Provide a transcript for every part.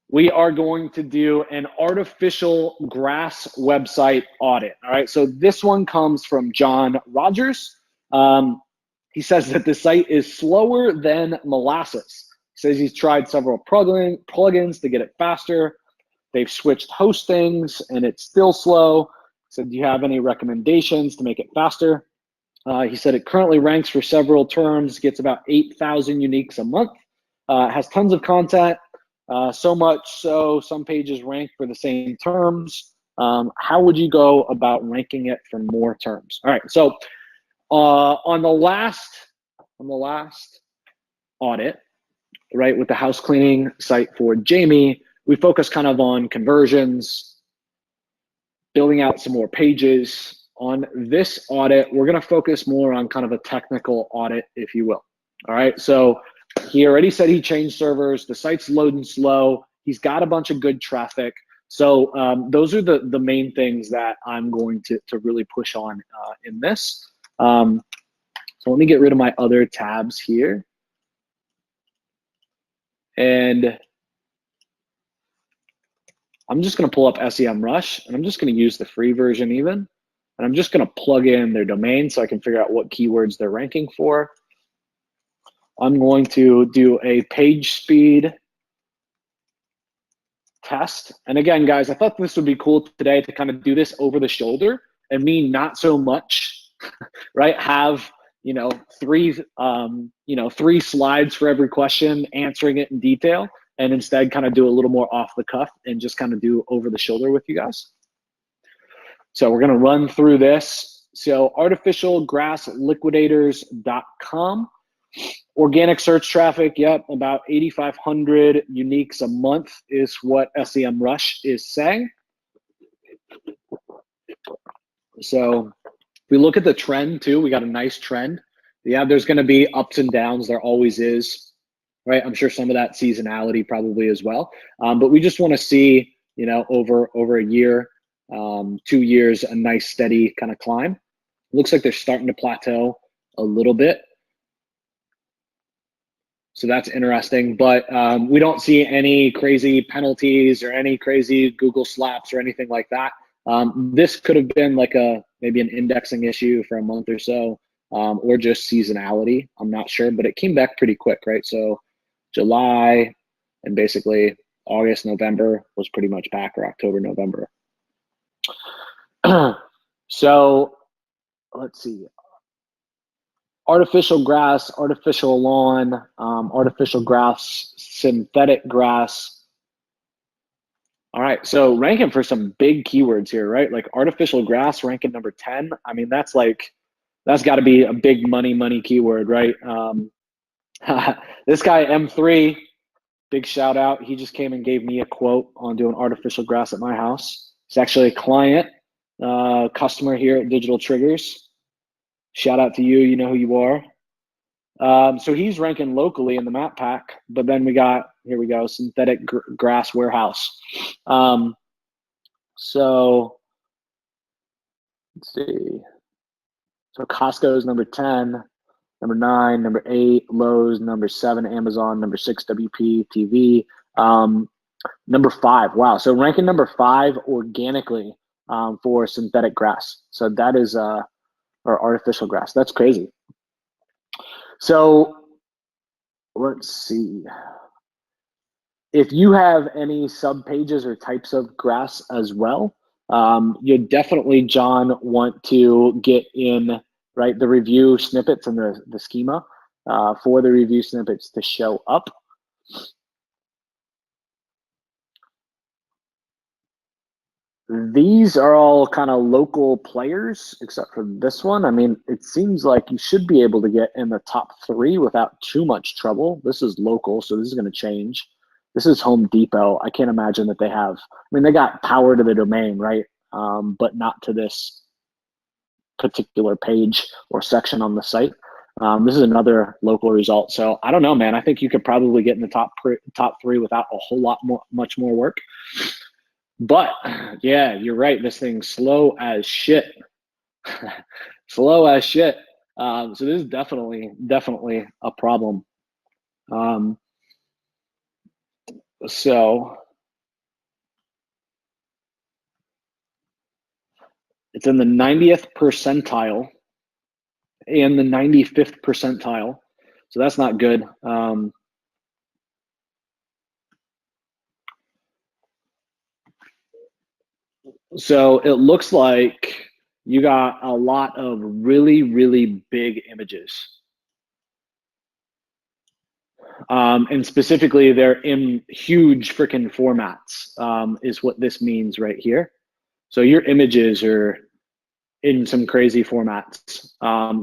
we are going to do an artificial grass website audit. All right, so this one comes from John Rogers. He says that the site is slower than molasses. He says he's tried several plugins to get it faster. They've switched hostings and it's still slow. He said, do you have any recommendations to make it faster? He said it currently ranks for several terms, gets about 8,000 uniques a month, has tons of content, so much so some pages rank for the same terms. How would you go about ranking it for more terms? All right, so on the last audit, right, with the house cleaning site for Jamie, we focused kind of on conversions, building out some more pages. On this audit, we're going to focus more on kind of a technical audit, if you will. All right, so he already said he changed servers. The site's loading slow. He's got a bunch of good traffic. So those are the main things that I'm going to really push on in this. So let me get rid of my other tabs here. And I'm just going to pull up SEMrush, and I'm just going to use the free version even. And I'm just going to plug in their domain so I can figure out what keywords they're ranking for. I'm going to do a page speed test. And again, guys, I thought this would be cool today to kind of do this over the shoulder and me not so much, right? Have, three slides for every question, answering it in detail, and instead kind of do a little more off the cuff and just kind of do over the shoulder with you guys. So we're going to run through this. So artificialgrassliquidators.com. Organic search traffic, yep, about 8,500 uniques a month is what SEMrush is saying. So if we look at the trend too, we got a nice trend. Yeah, there's going to be ups and downs. There always is, right? I'm sure some of that seasonality probably as well. But we just want to see, over a year, 2 years, a nice steady kind of climb. Looks like they're starting to plateau a little bit. So that's interesting, but we don't see any crazy penalties or any crazy Google slaps or anything like that. This could have been like maybe an indexing issue for a month or so, or just seasonality. I'm not sure, but it came back pretty quick, right? So July and basically August, November was pretty much back, or October, November. So let's see. Artificial grass, artificial lawn, artificial grass, synthetic grass. All right, so ranking for some big keywords here, right? Like artificial grass ranking number 10. I mean, that's got to be a big money keyword, right? This guy, M3, big shout out. He just came and gave me a quote on doing artificial grass at my house. He's actually a client, customer here at Digital Triggers. Shout out to you, you know who you are. So he's ranking locally in the map pack, but then we got, here we go, synthetic grass warehouse. So let's see. So Costco is number 10, number 9, number 8, Lowe's, number 7, Amazon, number 6, WP TV, number 5. Wow. So ranking number 5 organically for synthetic grass. So that is or artificial grass. That's crazy. So let's see. If you have any sub pages or types of grass as well, you definitely, John, want to get in, right, the review snippets and the schema for the review snippets to show up. These are all kind of local players, except for this one. I mean, it seems like you should be able to get in the top 3 without too much trouble. This is local, so this is going to change. This is Home Depot. I can't imagine that they have, I mean, they got power to the domain, right? But not to this particular page or section on the site. This is another local result. So I don't know, man. I think you could probably get in the top 3 without a whole lot much more work. But yeah, you're right. This thing's slow as shit. Slow as shit. So this is definitely a problem. So It's in the 90th percentile and the 95th percentile. So that's not good. So it looks like you got a lot of really, really big images. And specifically, they're in huge freaking formats, is what this means right here. So your images are in some crazy formats.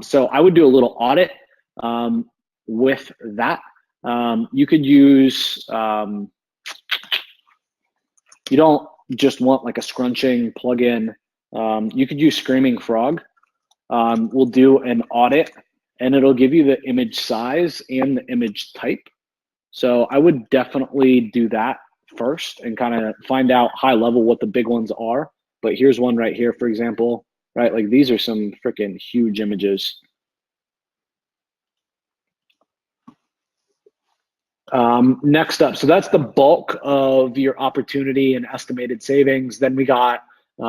So I would do a little audit with that. You could use, you don't just want like a scrunching plugin. You could use Screaming Frog. We'll do an audit and it'll give you the image size and the image type. So I would definitely do that first and kind of find out high level what the big ones are. But here's one right here, for example, right? Like these are some freaking huge images. Next up, so that's the bulk of your opportunity and estimated savings. Then we got the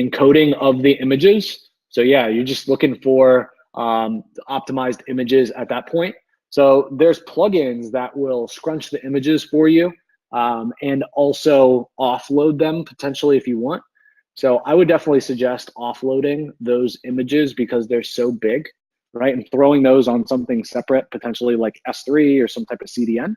encoding of the images. So yeah, you're just looking for optimized images at that point. So there's plugins that will scrunch the images for you and also offload them potentially if you want. So I would definitely suggest offloading those images because they're so big, right? And throwing those on something separate, potentially like S3 or some type of CDN.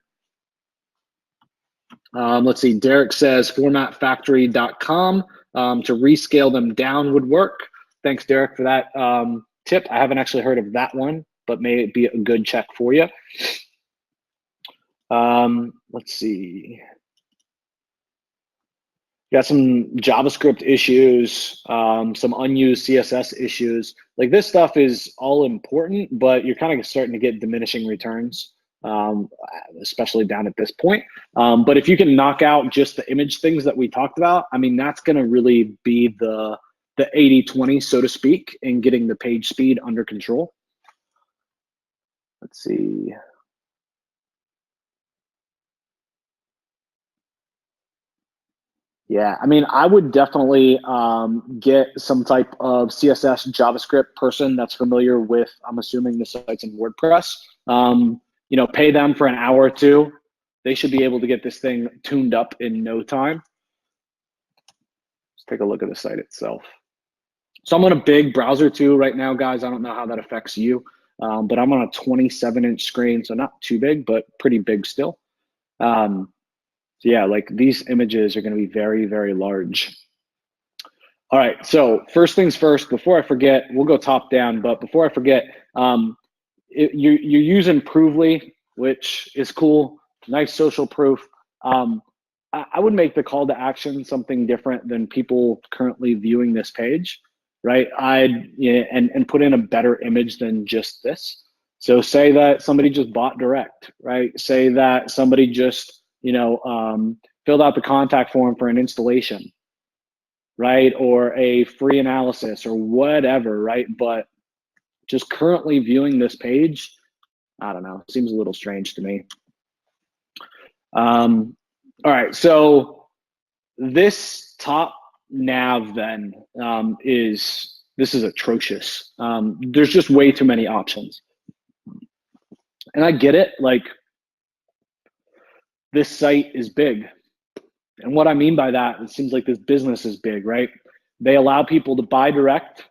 Let's see, Derek says formatfactory.com to rescale them down would work. Thanks, Derek, for that tip. I haven't actually heard of that one, but may be a good check for you. Let's see. Got some JavaScript issues, some unused CSS issues. Like this stuff is all important, but you're kind of starting to get diminishing returns, especially down at this point. But if you can knock out just the image things that we talked about, I mean, that's going to really be the 80-20, so to speak, in getting the page speed under control. Let's see. Yeah, I mean, I would definitely get some type of CSS JavaScript person that's familiar with, I'm assuming, the sites in WordPress. You know, pay them for an hour or two. They should be able to get this thing tuned up in no time. Let's take a look at the site itself. So I'm on a big browser too right now, guys. I don't know how that affects you, but I'm on a 27-inch screen, so not too big, but pretty big still. So yeah, like these images are going to be very, very large. All right, so first things first, before I forget, we'll go top down, but before I forget, you're using Provely, which is cool, nice social proof. I would make the call to action something different than people currently viewing this page, right? And put in a better image than just this. So say that somebody just bought direct, right? Say that somebody just filled out the contact form for an installation, right? Or a free analysis or whatever, right? But just currently viewing this page, I don't know, seems a little strange to me. All right, so this top nav then is atrocious. There's just way too many options. And I get it, like, this site is big. And what I mean by that, it seems like this business is big, right? They allow people to buy direct,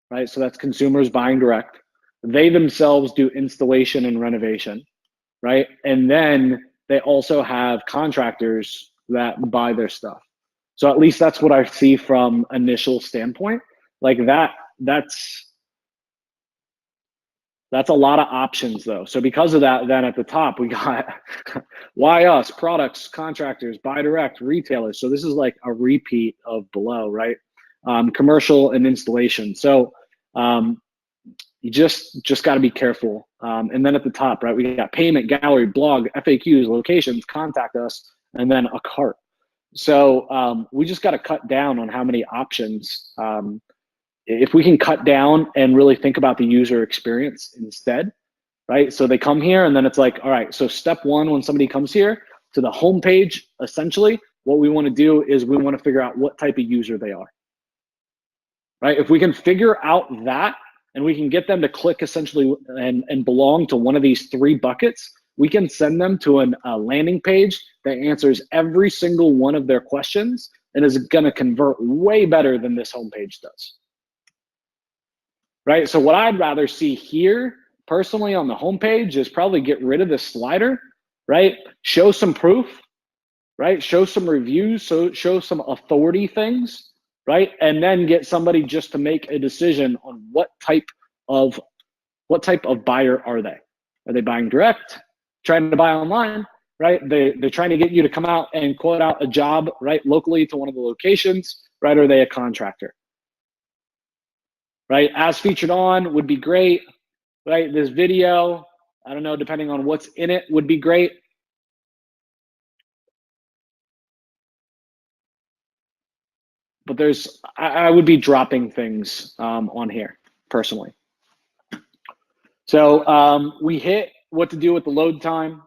right? So that's consumers buying direct. They themselves do installation and renovation, right? And then they also have contractors that buy their stuff. So at least that's what I see from initial standpoint. Like that's a lot of options though. So because of that, then at the top, we got why us, products, contractors, buy direct, retailers. So this is like a repeat of below, right? Commercial and installation. So you just got to be careful. And then at the top, right, we got payment, gallery, blog, FAQs, locations, contact us, and then a cart. So we just got to cut down on how many options. If we can cut down and really think about the user experience instead, right? So they come here and then it's like, all right, so step one, when somebody comes here to the homepage, essentially, what we want to do is we want to figure out what type of user they are. right? If we can figure out that and we can get them to click essentially and belong to one of these 3 buckets, we can send them to a landing page that answers every single one of their questions and is going to convert way better than this homepage does. Right? So what I'd rather see here personally on the homepage is probably get rid of the slider, right? Show some proof, right? Show some reviews, so show some authority things, right? And then get somebody just to make a decision on what type of buyer are they? Are they buying direct, trying to buy online, right? They're trying to get you to come out and quote out a job, right, locally to one of the locations, right? Or are they a contractor? Right? As featured on would be great, right? This video, I don't know, depending on what's in it, would be great. But I would be dropping things on here personally. So we hit what to do with the load time.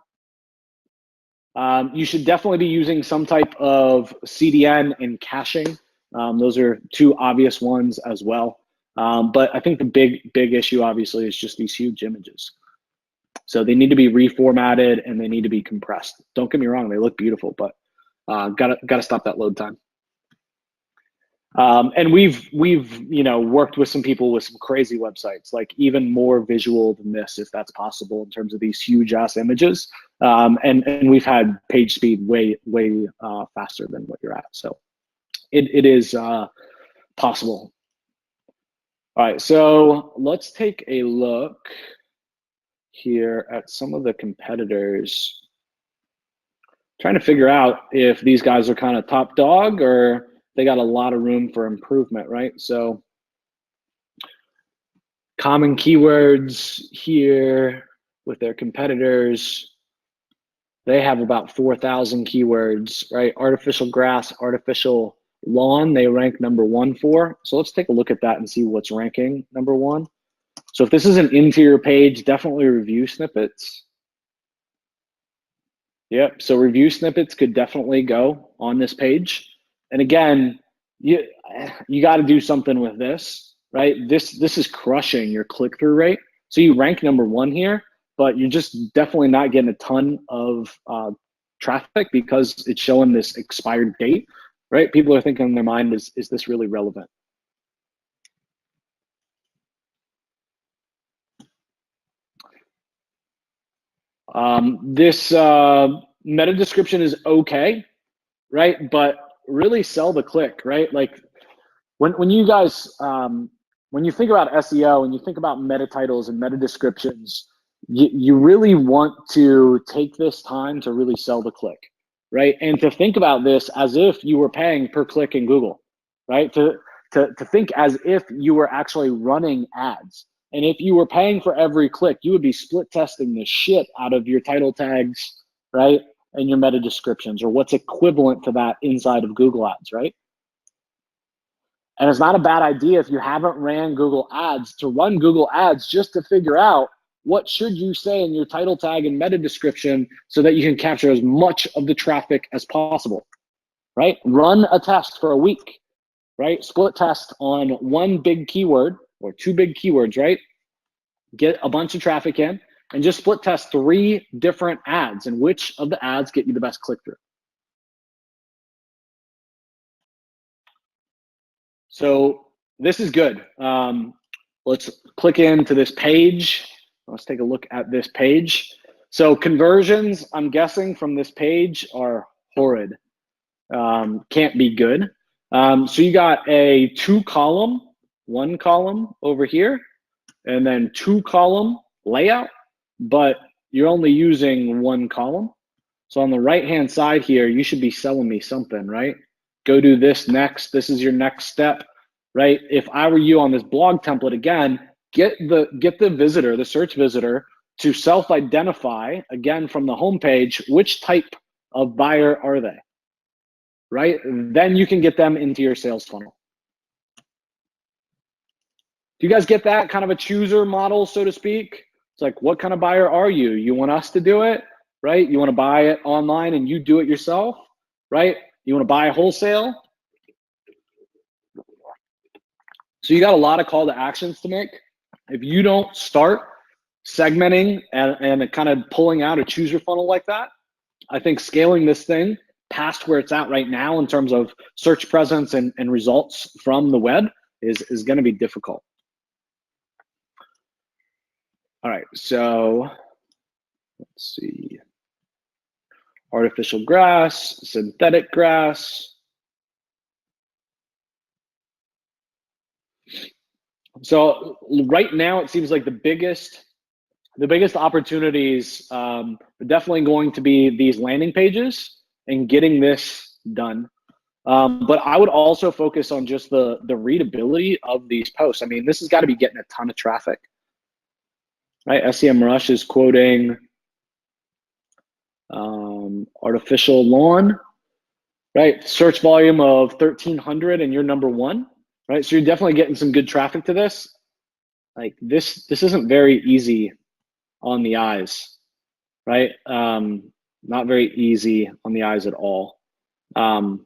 You should definitely be using some type of CDN and caching. Those are 2 obvious ones as well. But I think the big issue obviously is just these huge images. So they need to be reformatted and they need to be compressed. Don't get me wrong, they look beautiful, but gotta stop that load time. And we've worked with some people with some crazy websites, like even more visual than this, if that's possible, in terms of these huge ass images. And we've had page speed way faster than what you're at. So it is possible. All right, so let's take a look here at some of the competitors. Trying to figure out if these guys are kind of top dog or they got a lot of room for improvement, right? So common keywords here with their competitors, they have about 4,000 keywords, right? Artificial grass, artificial lawn, they rank number 1 for. So let's take a look at that and see what's ranking number 1. So if this is an interior page, definitely review snippets. Yep, so review snippets could definitely go on this page. And again, you got to do something with this, right? This is crushing your click-through rate. So you rank number 1 here, but you're just definitely not getting a ton of traffic because it's showing this expired date, right? People are thinking in their mind, is this really relevant? This meta description is okay, right? But really sell the click, right? Like when you guys, when you think about SEO and you think about meta titles and meta descriptions, you really want to take this time to really sell the click, right? And to think about this as if you were paying per click in Google, right? To think as if you were actually running ads. And if you were paying for every click, you would be split testing the shit out of your title tags, right? And your meta descriptions, or what's equivalent to that inside of Google Ads, right? And it's not a bad idea if you haven't ran Google Ads to run Google Ads just to figure out what should you say in your title tag and meta description so that you can capture as much of the traffic as possible, right? Run a test for a week, right? Split test on 1 big keyword or 2 big keywords, right? Get a bunch of traffic in and just split test 3 different ads and which of the ads get you the best click-through. So this is good. Let's click into this page. Let's take a look at this page. So conversions, I'm guessing from this page are horrid. Can't be good. So you got a 2-column, 1 column over here, and then 2-column layout, but you're only using 1 column. So on the right-hand side here, you should be selling me something, right? Go do this next. This is your next step, right? If I were you on this blog template, again, get the visitor, the search visitor, to self-identify, again, from the homepage, which type of buyer are they, right? Then you can get them into your sales funnel. Do you guys get that kind of a chooser model, so to speak? It's like, what kind of buyer are you? You want us to do it, right? You want to buy it online and you do it yourself, right? You want to buy wholesale? So you got a lot of call to actions to make. If you don't start segmenting and kind of pulling out a chooser funnel like that, I think scaling this thing past where it's at right now in terms of search presence and results from the web is going to be difficult. All right, so let's see. Artificial grass, synthetic grass. So right now it seems like the biggest opportunities are definitely going to be these landing pages and getting this done. But I would also focus on just the readability of these posts. I mean, this has got to be getting a ton of traffic, right? SEMrush is quoting artificial lawn, right? Search volume of 1,300 and you're number one, right? So you're definitely getting some good traffic to this. Like this isn't very easy on the eyes, right? Not very easy on the eyes at all. And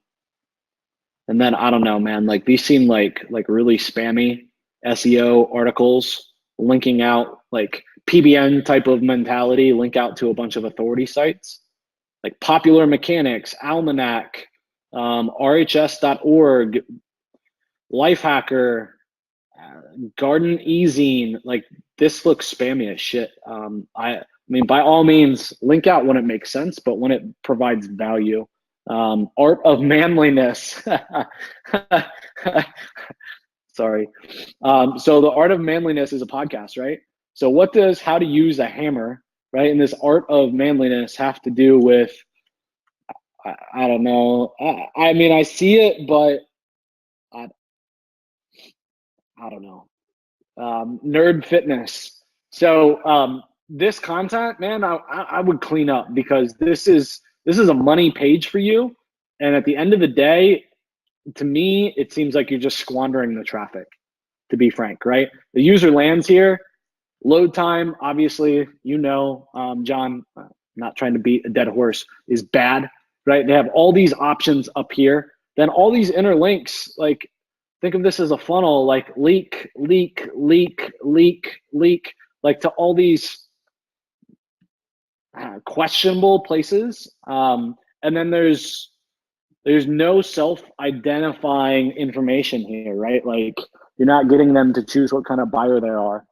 then I don't know, man, like these seem like really spammy SEO articles linking out, like PBN type of mentality, link out to a bunch of authority sites like Popular Mechanics, Almanac, RHS.org, Lifehacker, Garden Ezine. Like this looks spammy as shit. I mean, by all means, link out when it makes sense, but when it provides value. Art of Manliness. Sorry. So the Art of Manliness is a podcast, right? So what does how to use a hammer, right, and this Art of Manliness have to do with, I don't know. I mean, I see it, but I don't know. Nerd fitness. So this content, man, I would clean up because this is a money page for you. And at the end of the day, to me, it seems like you're just squandering the traffic, to be frank, right? The user lands here, load time, obviously, John, not trying to beat a dead horse, is bad, right? They have all these options up here. Then all these inner links, like think of this as a funnel, like leak, like to all these questionable places. And then there's no self-identifying information here, right? Like you're not getting them to choose what kind of buyer they are.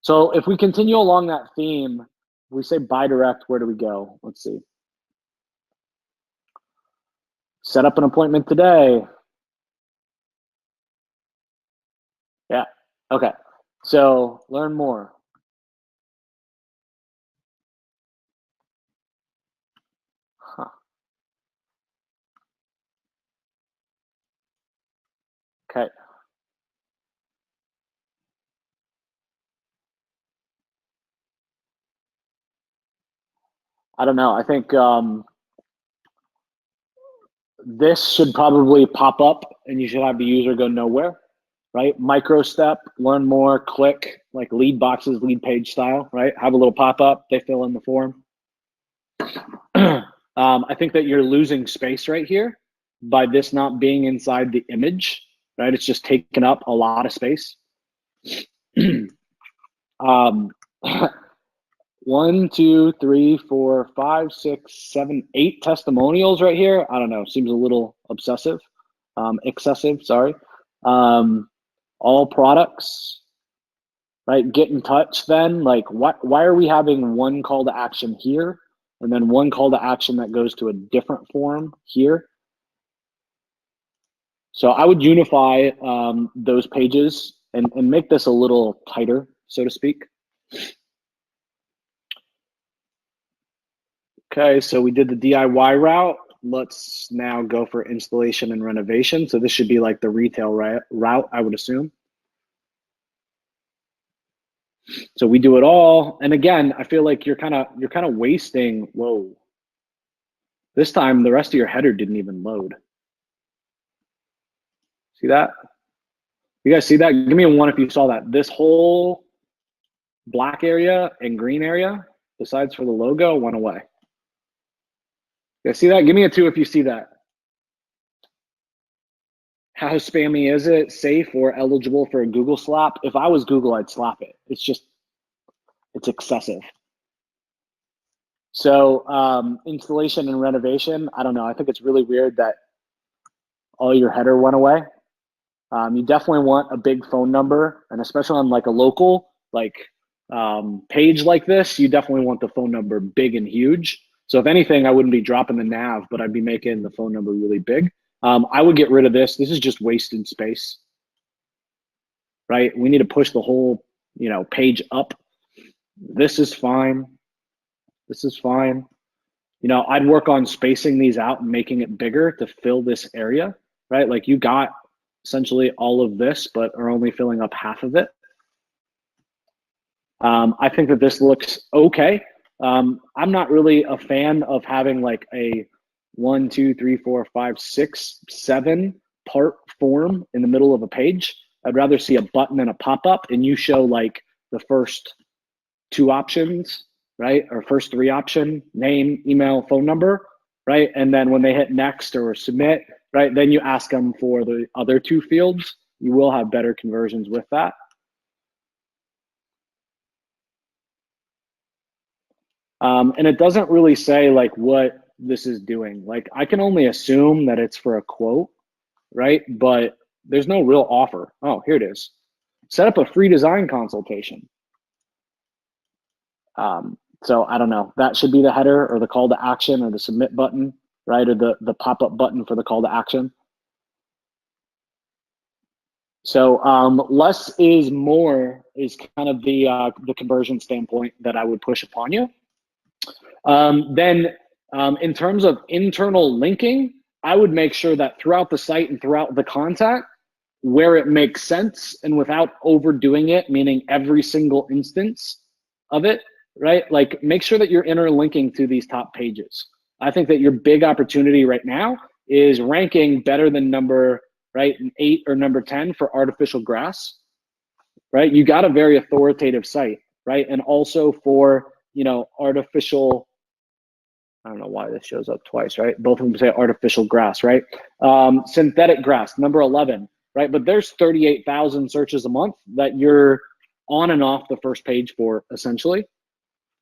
So if we continue along that theme, we say buy direct, where do we go? Let's see. Set up an appointment today. Yeah, okay. So learn more. Huh. Okay. I don't know. I think this should probably pop up and you should have the user go nowhere, right? Micro step, learn more, click, like lead boxes, lead page style, right? Have a little pop up, they fill in the form. I think that you're losing space right here by this not being inside the image, right? It's just taking up a lot of space. 1, 2, 3, 4, 5, 6, 7, 8 testimonials right here. I don't know. Seems a little obsessive, excessive. Sorry. All products, right? Get in touch. Then, like, why are we having one call to action here, and then one call to action that goes to a different form here? So I would unify those pages and make this a little tighter, so to speak. Okay, so we did the DIY route. Let's now go for installation and renovation. So this should be like the retail route, I would assume. So we do it all. And again, I feel like you're kind of wasting, whoa. This time the rest of your header didn't even load. See that? You guys see that? Give me a 1 if you saw that. This whole black area and green area, besides for the logo, went away. You guys see that? Give me a 2 if you see that. How spammy is it? Safe or eligible for a Google slap? If I was Google, I'd slap it. It's excessive. So installation and renovation, I don't know. I think it's really weird that all your header went away. You definitely want a big phone number, and especially on like a local page like this, you definitely want the phone number big and huge. So if anything, I wouldn't be dropping the nav, but I'd be making the phone number really big. I would get rid of this. This is just wasted space, right? We need to push the whole, page up. This is fine. This is fine. I'd work on spacing these out and making it bigger to fill this area, right? Like you got essentially all of this, but are only filling up half of it. I think that this looks okay. I'm not really a fan of having like a 1, 2, 3, 4, 5, 6, 7 part form in the middle of a page. I'd rather see a button and a pop-up, and you show like the first 2 options, right? Or first 3 option, name, email, phone number, right? And then when they hit next or submit, right, then you ask them for the other 2 fields. You will have better conversions with that. And it doesn't really say like what this is doing. Like I can only assume that it's for a quote, right? But there's no real offer. Oh, here it is. Set up a free design consultation. So I don't know. That should be the header or the call to action or the submit button, right? Or the pop-up button for the call to action. So less is more is kind of the conversion standpoint that I would push upon you. Then in terms of internal linking, I would make sure that throughout the site and throughout the content, where it makes sense and without overdoing it, meaning every single instance of it, right? Like make sure that you're interlinking to these top pages. I think that your big opportunity right now is ranking better than number 8 or number 10 for artificial grass, right? You got a very authoritative site, right? And also for, artificial, I don't know why this shows up twice, right? Both of them say artificial grass, right? Synthetic grass, number 11, right? But there's 38,000 searches a month that you're on and off the first page for, essentially,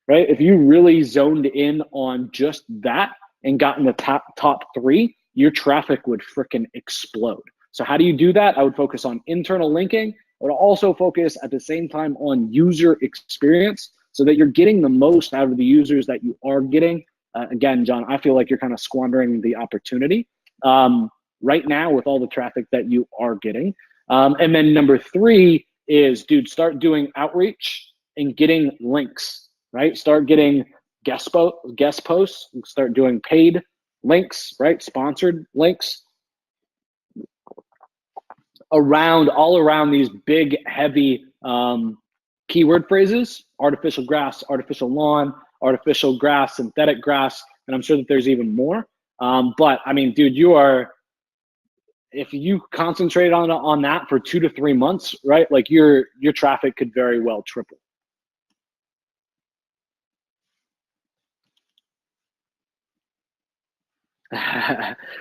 right? If you really zoned in on just that and gotten the top 3, your traffic would freaking explode. So how do you do that? I would focus on internal linking. I would also focus at the same time on user experience so that you're getting the most out of the users that you are getting. Again, John, I feel like you're kind of squandering the opportunity right now with all the traffic that you are getting. And then number 3 is, dude, start doing outreach and getting links, right? Start getting guest posts, start doing paid links, right? Sponsored links all around these big, heavy keyword phrases: artificial grass, artificial lawn, artificial grass, synthetic grass, and I'm sure that there's even more. But I mean, dude, if you concentrate on that for 2 to 3 months, right? Like your traffic could very well triple.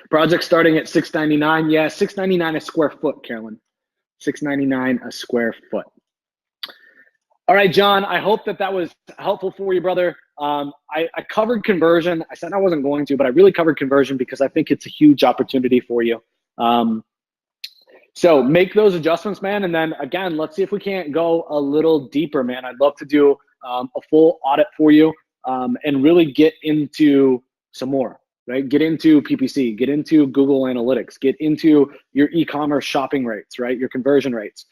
Project starting at $6.99. Yeah, $6.99 a square foot, Carolyn. $6.99 a square foot. All right, John, I hope that was helpful for you, brother. I covered conversion. I said I wasn't going to, but I really covered conversion because I think it's a huge opportunity for you. So make those adjustments, man. And then again, let's see if we can't go a little deeper, man. I'd love to do a full audit for you and really get into some more, right? Get into PPC, get into Google Analytics, get into your e-commerce shopping rates, right? Your conversion rates.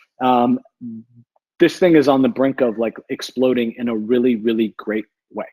This thing is on the brink of like exploding in a really, really great way.